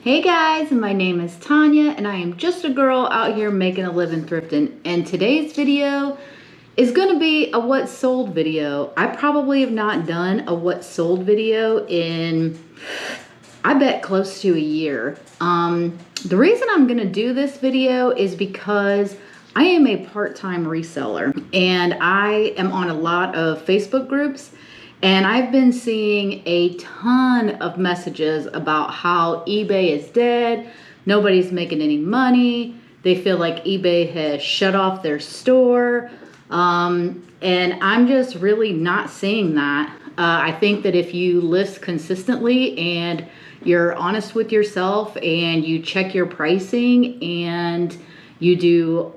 Hey guys, my name is Tanya and I am just a girl out here making a living thrifting, and today's video is going to be a what sold video. I probably have not done a what sold video in, I bet, close to a year. The reason I'm going to do this video is because I am a part-time reseller and I am on a lot of Facebook groups. And I've been seeing a ton of messages about how eBay is dead, nobody's making any money, they feel like eBay has shut off their store, and I'm just really not seeing that. I think that if you list consistently and you're honest with yourself and you check your pricing and you do,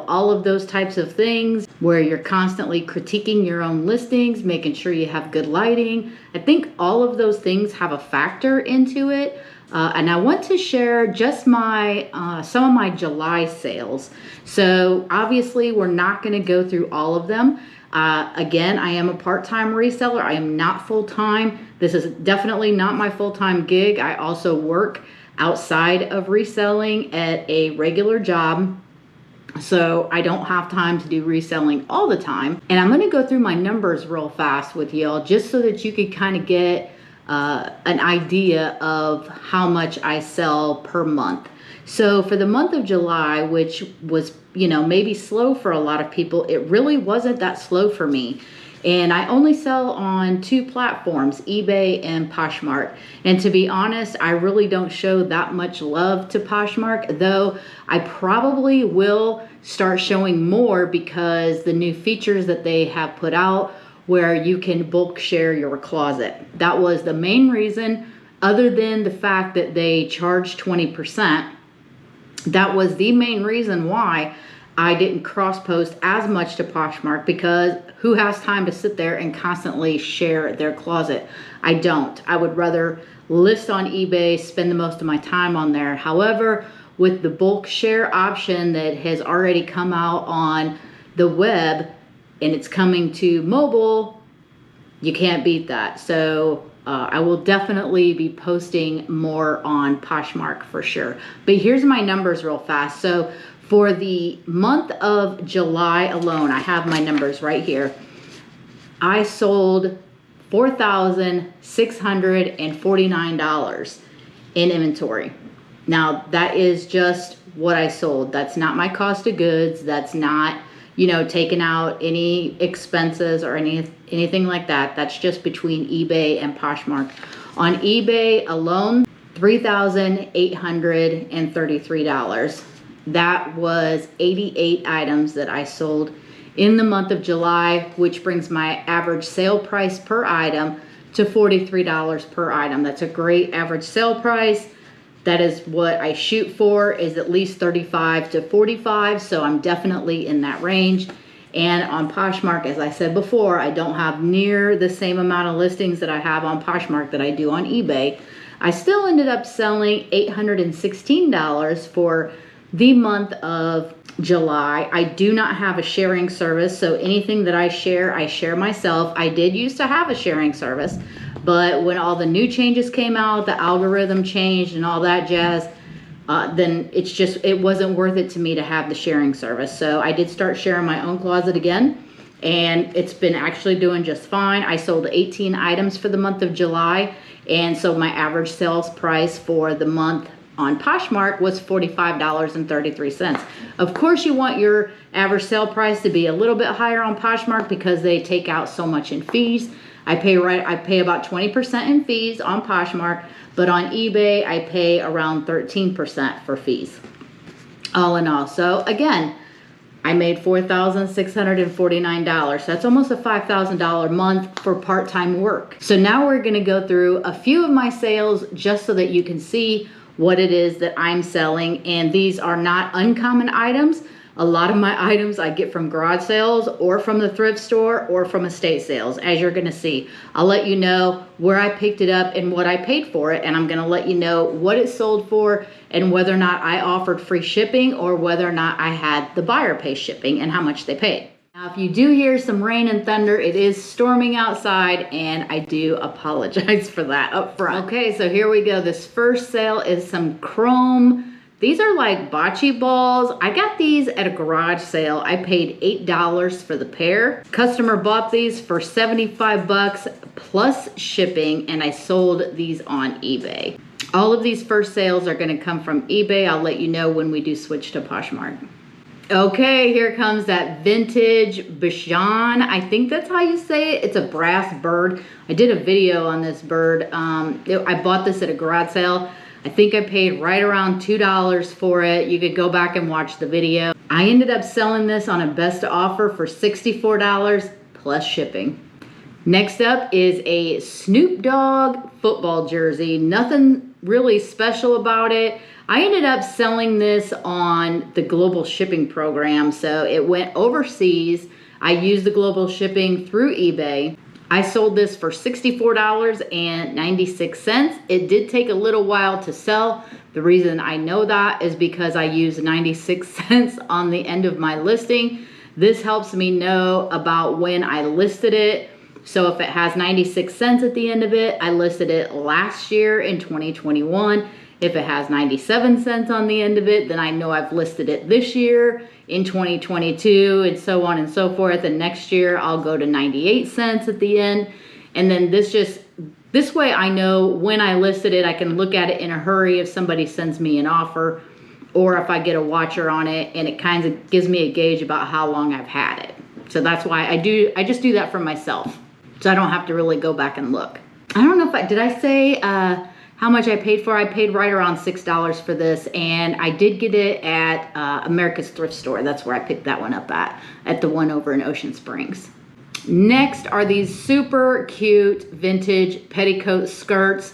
all of those types of things where you're constantly critiquing your own listings, making sure you have good lighting. I think all of those things have a factor into it. And I want to share just some of my July sales. So obviously we're not going to go through all of them. Again, I am a part-time reseller. I am not full-time. This is definitely not my full-time gig. I also work outside of reselling at a regular job. So I don't have time to do reselling all the time. And I'm going to go through my numbers real fast with y'all just so that you could kind of get an idea of how much I sell per month. So for the month of July, which was, maybe slow for a lot of people, it really wasn't that slow for me. And I only sell on two platforms, eBay and Poshmark. And to be honest, I really don't show that much love to Poshmark, though I probably will start showing more because the new features that they have put out where you can bulk share your closet. That was the main reason, other than the fact that they charge 20%. That was the main reason why I didn't cross post as much to Poshmark, because who has time to sit there and constantly share their closet? I don't. I would rather list on eBay, spend the most of my time on there. However, with the bulk share option that has already come out on the web and it's coming to mobile, you can't beat that. So I will definitely be posting more on Poshmark for sure. But here's my numbers real fast. So for the month of July alone, I have my numbers right here. I sold $4,649 in inventory. Now that is just what I sold. That's not my cost of goods. That's not, taking out any expenses or anything like that. That's just between eBay and Poshmark. On eBay alone, $3,833. That was 88 items that I sold in the month of July, which brings my average sale price per item to $43 per item. That's a great average sale price. That is what I shoot for, is at least 35 to 45. So I'm definitely in that range. And on Poshmark, as I said before, I don't have near the same amount of listings that I have on Poshmark that I do on eBay. I still ended up selling $816 for the month of July. I do not have a sharing service, so anything that I share myself. I did used to have a sharing service, but when all the new changes came out, the algorithm changed and all that jazz, then it wasn't worth it to me to have the sharing service. So I did start sharing my own closet again, and it's been actually doing just fine. I sold 18 items for the month of July, and so my average sales price for the month on Poshmark was $45.33. Of course, you want your average sale price to be a little bit higher on Poshmark because they take out so much in fees. I pay about 20% in fees on Poshmark, but on eBay I pay around 13% for fees. All in all, so again, I made $4,649. That's almost a $5,000 month for part-time work. So now we're going to go through a few of my sales just so that you can see what it is that I'm selling. And these are not uncommon items. A lot of my items I get from garage sales or from the thrift store or from estate sales, as you're gonna see. I'll let you know where I picked it up and what I paid for it, and I'm gonna let you know what it sold for and whether or not I offered free shipping or whether or not I had the buyer pay shipping and how much they paid. Now, if you do hear some rain and thunder, it is storming outside, and I do apologize for that up front. Okay, so here we go. This first sale is some chrome. These are like bocce balls. I got these at a garage sale. I paid $8 for the pair. Customer bought these for 75 bucks plus shipping, and I sold these on eBay. All of these first sales are gonna come from eBay. I'll let you know when we do switch to Poshmark. Okay, here comes that vintage Bichon. I think that's how you say it. It's a brass bird. I did a video on this bird. I bought this at a garage sale. I think I paid right around $2 for it. You could go back and watch the video. I ended up selling this on a best offer for $64 plus shipping. Next up is a Snoop Dogg football jersey. Nothing really special about it. I ended up selling this on the global shipping program, so it went overseas. I used the global shipping through eBay. I sold this for $64.96. It did take a little while to sell. The reason I know that is because I used 96 cents on the end of my listing. This helps me know about when I listed it. So if it has 96 cents at the end of it, I listed it last year in 2021. If it has 97 cents on the end of it, then I know I've listed it this year in 2022 and so on and so forth. And next year I'll go to 98 cents at the end. And then this way I know when I listed it, I can look at it in a hurry if somebody sends me an offer or if I get a watcher on it, and it kind of gives me a gauge about how long I've had it. So that's why I just do that for myself. So I don't have to really go back and look. I don't know if did I say how much I paid for? I paid right around $6 for this, and I did get it at America's Thrift Store. That's where I picked that one up at the one over in Ocean Springs. Next are these super cute vintage petticoat skirts.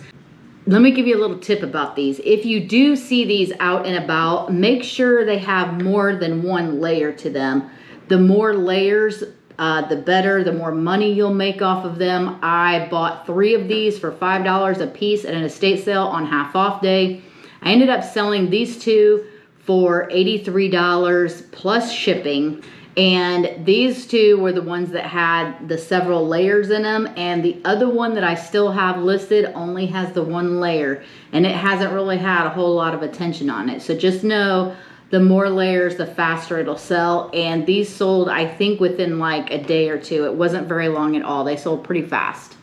Let me give you a little tip about these. If you do see these out and about, make sure they have more than one layer to them. The more layers, the better, the more money you'll make off of them. I bought 3 of these for $5 a piece at an estate sale on half off day. I ended up selling these 2 for $83 plus shipping. And these 2 were the ones that had the several layers in them. And the other one that I still have listed only has the 1 layer. And it hasn't really had a whole lot of attention on it. So just know, the more layers, the faster it'll sell. And these sold, I think, within like a day or 2. It wasn't very long at all. They sold pretty fast.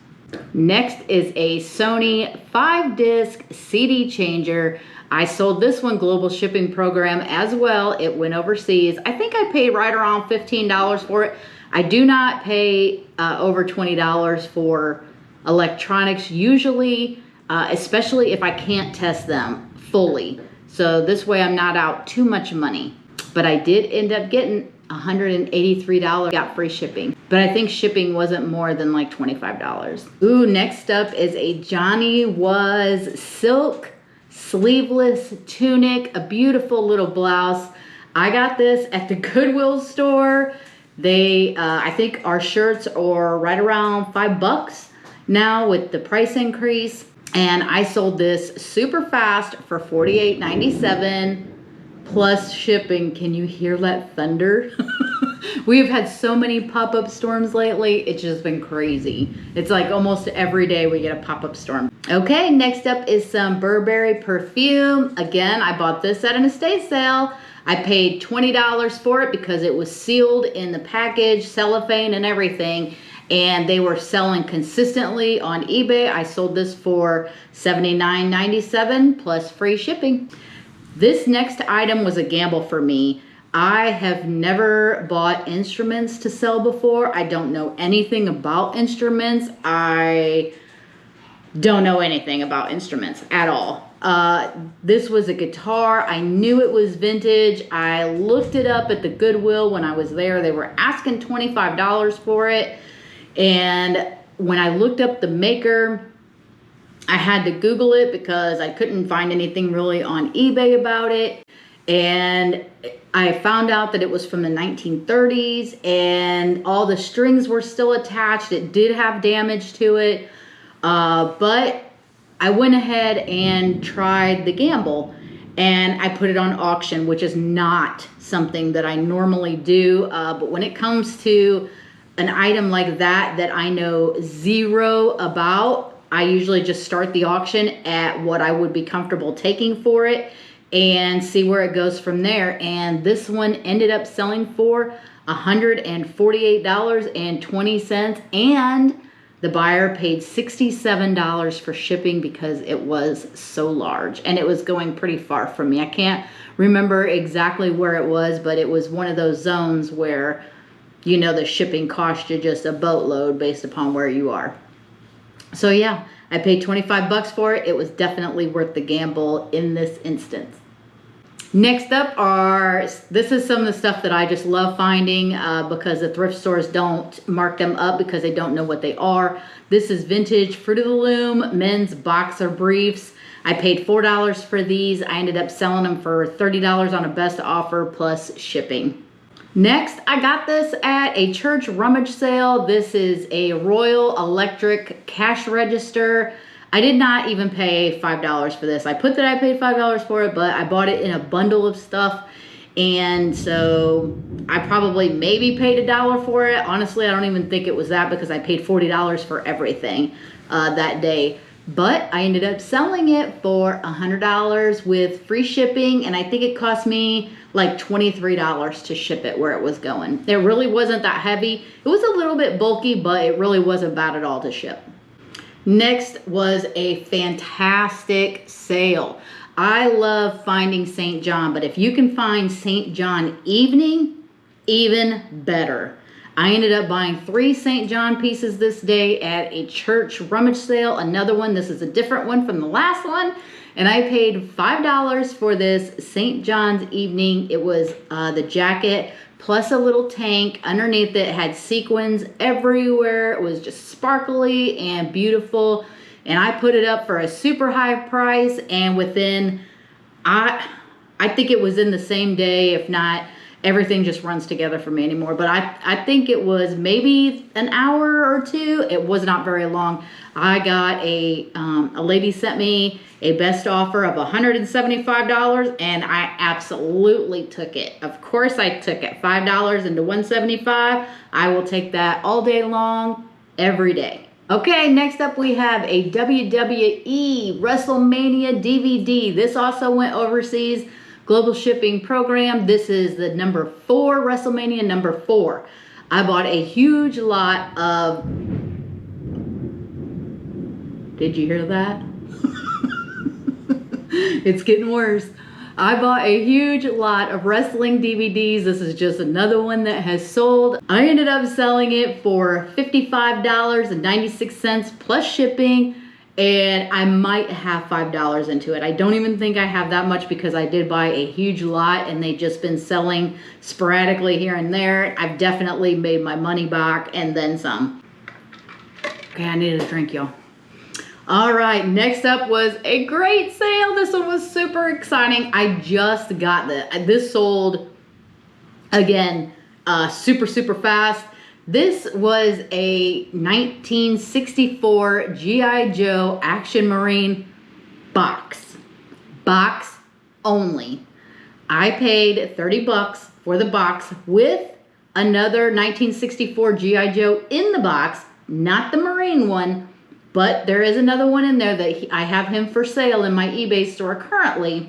Next is a Sony 5-disc CD changer. I sold this one global shipping program as well. It went overseas. I think I paid right around $15 for it. I do not pay over $20 for electronics usually, especially if I can't test them fully. So this way I'm not out too much money. But I did end up getting $183, got free shipping. But I think shipping wasn't more than like $25. Ooh, next up is a Johnny Was silk sleeveless tunic, a beautiful little blouse. I got this at the Goodwill store. They, I think our shirts are right around $5 now with the price increase. And I sold this super fast for $48.97 plus shipping. Can you hear that thunder? We've had so many pop-up storms lately. It's just been crazy. It's like almost every day we get a pop-up storm. Okay, next up is some Burberry Perfume. Again, I bought this at an estate sale. I paid $20 for it because it was sealed in the package, cellophane and everything. And they were selling consistently on eBay. I sold this for $79.97 plus free shipping. This next item was a gamble for me. I have never bought instruments to sell before. I don't know anything about instruments. I don't know anything about instruments at all. This was a guitar. I knew it was vintage. I looked it up at the Goodwill when I was there. They were asking $25 for it. And when I looked up the maker, I had to Google it because I couldn't find anything really on eBay about it. And I found out that it was from the 1930s and all the strings were still attached. It did have damage to it. But I went ahead and tried the gamble. and I put it on auction, which is not something that I normally do. But when it comes to an item like that I know zero about, I usually just start the auction at what I would be comfortable taking for it and see where it goes from there. And this one ended up selling for $148.20, and the buyer paid $67 for shipping because it was so large and it was going pretty far from me. I can't remember exactly where it was, but it was one of those zones where, you know, the shipping cost you just a boatload based upon where you are. So yeah, I paid 25 bucks for it. It was definitely worth the gamble in this instance. Next up this is some of the stuff that I just love finding because the thrift stores don't mark them up because they don't know what they are. This is vintage Fruit of the Loom men's boxer briefs. I paid $4 for these. I ended up selling them for $30 on a best offer plus shipping. Next, I got this at a church rummage sale. This is a Royal Electric cash register. I did not even pay $5 for this. I put that I paid $5 for it, but I bought it in a bundle of stuff. And so I probably maybe paid $1 for it. Honestly, I don't even think it was that because I paid $40 for everything that day. But I ended up selling it for $100 with free shipping. And I think it cost me like $23 to ship it where it was going. It really wasn't that heavy. It was a little bit bulky, but it really wasn't bad at all to ship. Next was a fantastic sale. I love finding St. John, but if you can find St. John evening, even better. I ended up buying 3 St. John pieces this day at a church rummage sale. Another one, this is a different one from the last one. And I paid $5 for this St. John's evening. It was the jacket plus a little tank. Underneath it had sequins everywhere. It was just sparkly and beautiful. And I put it up for a super high price. And within, I think it was in the same day, if not, everything just runs together for me anymore. But I think it was maybe an hour or two. It was not very long. I got a lady sent me a best offer of $175, and I absolutely took it. Of course I took it. $5 into $175. I will take that all day long, every day. Okay, next up we have a WWE WrestleMania DVD. This also went overseas. Global shipping program. This is the number 4, WrestleMania number 4. I bought a huge lot of... Did you hear that? It's getting worse. I bought a huge lot of wrestling DVDs. This is just another one that has sold. I ended up selling it for $55.96 plus shipping. And I might have $5 into it. I don't even think I have that much because I did buy a huge lot and they've just been selling sporadically here and there. I've definitely made my money back and then some. Okay, I needed a drink, y'all. All right, next up was a great sale. This one was super exciting. I just got this sold, again, super fast. This was a 1964 G.I. Joe Action Marine box. Box only. I paid 30 bucks for the box with another 1964 G.I. Joe in the box. Not the Marine one, but there is another one in there that I have him for sale in my eBay store currently.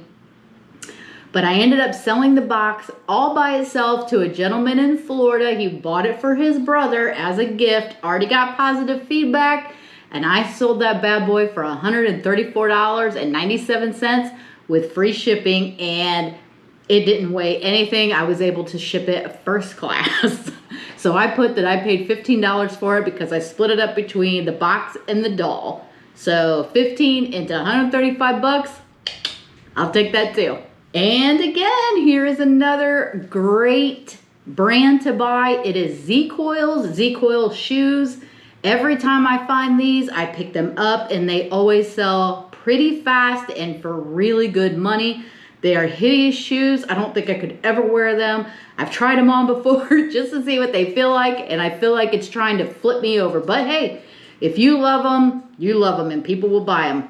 But I ended up selling the box all by itself to a gentleman in Florida. He bought it for his brother as a gift. Already got positive feedback. And I sold that bad boy for $134.97 with free shipping. And it didn't weigh anything. I was able to ship it first class. So I put that I paid $15 for it because I split it up between the box and the doll. So 15 into 135 bucks. I'll take that too. And again, here is another great brand to buy. It is Z-Coils, Z-Coil shoes. Every time I find these, I pick them up and they always sell pretty fast and for really good money. They are hideous shoes. I don't think I could ever wear them. I've tried them on before just to see what they feel like, and I feel like it's trying to flip me over. But hey, if you love them, and people will buy them.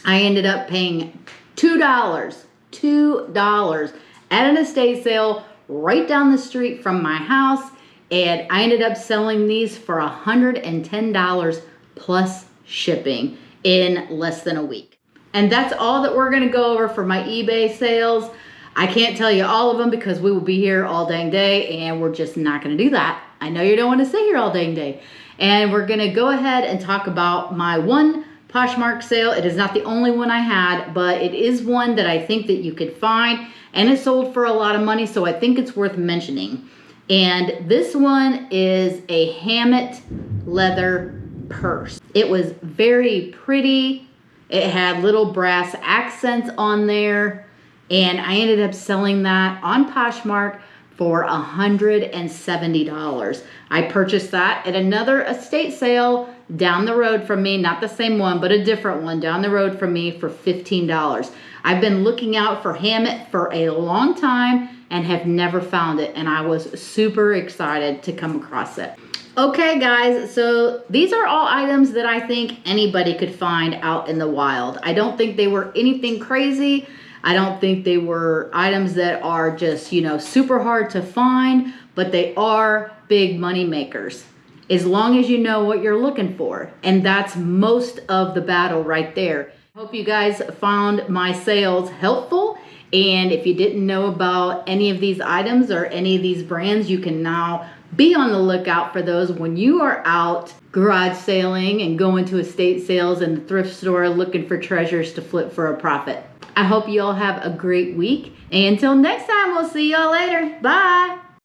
I ended up paying $2 $2 at an estate sale right down the street from my house. And I ended up selling these for $110 plus shipping in less than a week. And that's all that we're gonna go over for my eBay sales. I can't tell you all of them because we will be here all dang day, and we're just not gonna do that. I know you don't wanna sit here all dang day. And we're gonna go ahead and talk about my one Poshmark sale. It is not the only one I had, but it is one that I think that you could find, and it sold for a lot of money, so I think it's worth mentioning. And this one is a Hammett leather purse. It was very pretty. It had little brass accents on there, and I ended up selling that on Poshmark for $170. I purchased that at another estate sale down the road from me, not the same one, but a different one down the road from me for $15. I've been looking out for Hammett for a long time and have never found it, and I was super excited to come across it. Okay guys, so these are all items that I think anybody could find out in the wild. I don't think they were anything crazy. I don't think they were items that are just, you know, super hard to find, but they are big money makers as long as you know what you're looking for. And that's most of the battle right there. I hope you guys found my sales helpful. And if you didn't know about any of these items or any of these brands, you can now be on the lookout for those when you are out garage sailing and going to estate sales and the thrift store looking for treasures to flip for a profit. I hope you all have a great week. And until next time, we'll see y'all later. Bye.